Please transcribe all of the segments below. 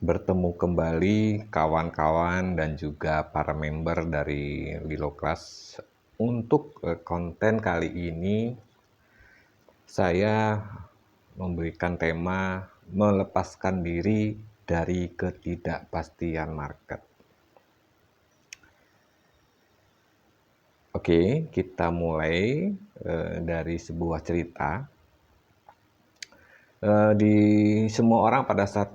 bertemu kembali kawan-kawan dan juga para member dari Lilo Class. Untuk konten kali ini, saya memberikan tema melepaskan diri dari ketidakpastian market. Oke, kita mulai dari sebuah cerita. Di semua orang pada saat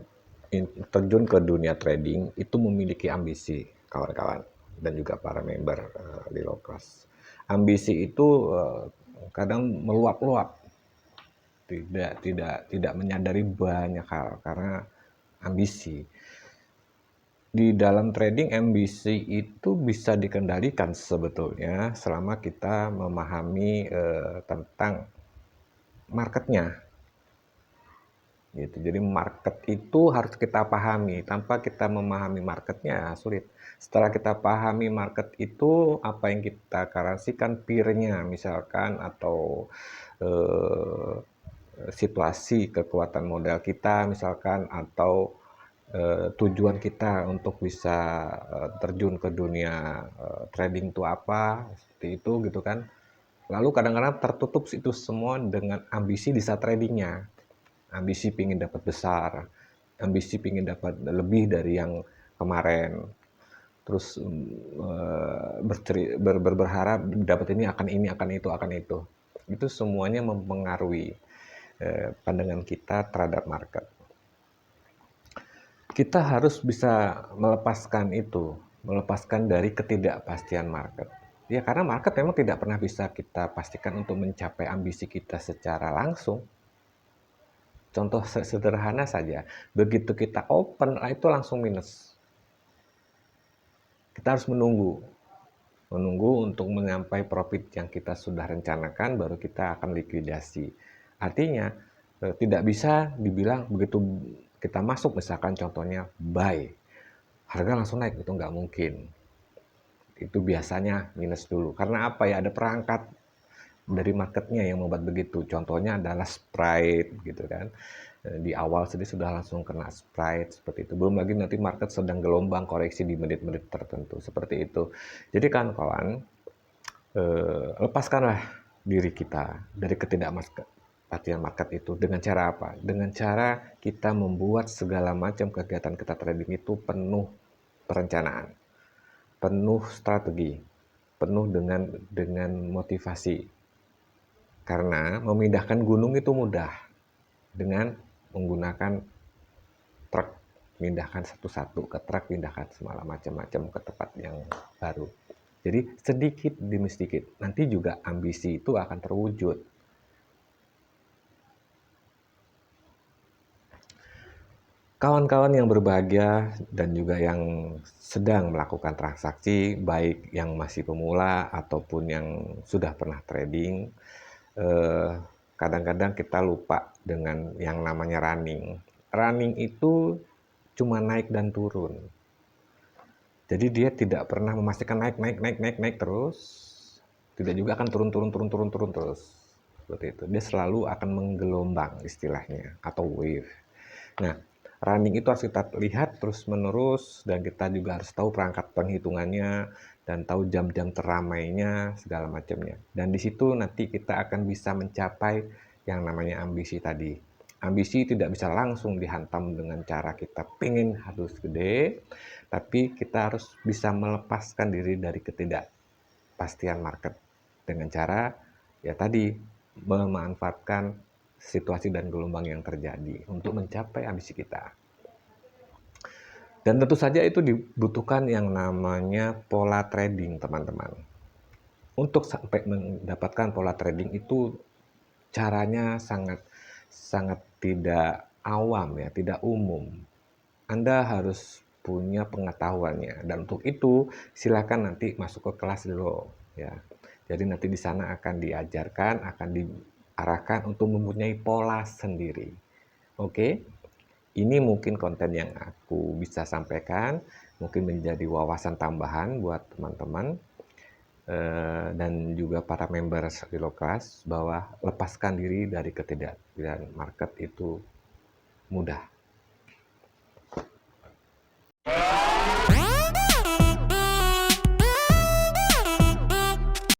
terjun ke dunia trading itu memiliki ambisi, kawan-kawan, dan juga para member Lilo Class. Ambisi itu kadang meluap-luap, tidak menyadari banyak hal karena ambisi. Di dalam trading, ambisi itu bisa dikendalikan sebetulnya selama kita memahami tentang marketnya. Gitu. Jadi market itu harus kita pahami. Tanpa kita memahami marketnya sulit. Setelah kita pahami market itu, apa yang kita karansikan peer-nya misalkan, atau situasi kekuatan modal kita misalkan, atau tujuan kita untuk bisa terjun ke dunia trading itu apa, seperti itu gitu kan. Lalu kadang-kadang tertutup itu semua dengan ambisi di saat tradingnya. Ambisi pingin dapat besar, ambisi pingin dapat lebih dari yang kemarin, terus berharap dapat ini akan itu. Itu semuanya mempengaruhi pandangan kita terhadap market. Kita harus bisa melepaskan itu, melepaskan dari ketidakpastian market. Ya, karena market memang tidak pernah bisa kita pastikan untuk mencapai ambisi kita secara langsung. Contoh sederhana saja, begitu kita open, itu langsung minus. Kita harus menunggu untuk menyampai profit yang kita sudah rencanakan, baru kita akan likuidasi. Artinya, tidak bisa dibilang begitu kita masuk, misalkan contohnya buy, harga langsung naik, itu nggak mungkin. Itu biasanya minus dulu. Karena apa ya, ada perangkat dari marketnya yang membuat begitu. Contohnya adalah Sprite gitu kan. Di awal sudah langsung kena Sprite seperti itu. Belum lagi nanti market sedang gelombang koreksi di menit-menit tertentu seperti itu. Jadi kawan-kawan, lepaskanlah diri kita dari ketidakpastian market itu dengan cara apa? Dengan cara kita membuat segala macam kegiatan kita trading itu penuh perencanaan, penuh strategi, penuh dengan motivasi. Karena memindahkan gunung itu mudah dengan menggunakan truk, pindahkan satu-satu ke truk, pindahkan segala macam-macam ke tempat yang baru. Jadi sedikit demi sedikit, nanti juga ambisi itu akan terwujud. Kawan-kawan yang berbahagia dan juga yang sedang melakukan transaksi, baik yang masih pemula ataupun yang sudah pernah trading, kadang-kadang kita lupa dengan yang namanya running. Running itu cuma naik dan turun. Jadi dia tidak pernah memastikan naik terus. Tidak juga akan turun terus. Seperti itu. Dia selalu akan menggelombang istilahnya, atau wave. Nah, running itu harus kita lihat terus-menerus, dan kita juga harus tahu perangkat penghitungannya, dan tahu jam-jam teramainya, segala macamnya. Dan di situ nanti kita akan bisa mencapai yang namanya ambisi tadi. Ambisi tidak bisa langsung dihantam dengan cara kita pengen harus gede, tapi kita harus bisa melepaskan diri dari ketidakpastian market dengan cara ya tadi, memanfaatkan situasi dan gelombang yang terjadi untuk mencapai ambisi kita. Dan tentu saja itu dibutuhkan yang namanya pola trading, teman-teman. Untuk sampai mendapatkan pola trading itu caranya sangat tidak awam ya, tidak umum. Anda harus punya pengetahuannya, dan untuk itu silakan nanti masuk ke kelas dulu ya. Jadi nanti di sana akan diajarkan, akan diarahkan untuk mempunyai pola sendiri. Oke? Ini mungkin konten yang aku bisa sampaikan, mungkin menjadi wawasan tambahan buat teman-teman dan juga para member Lilo Class, bahwa lepaskan diri dari ketidakpastian market itu mudah.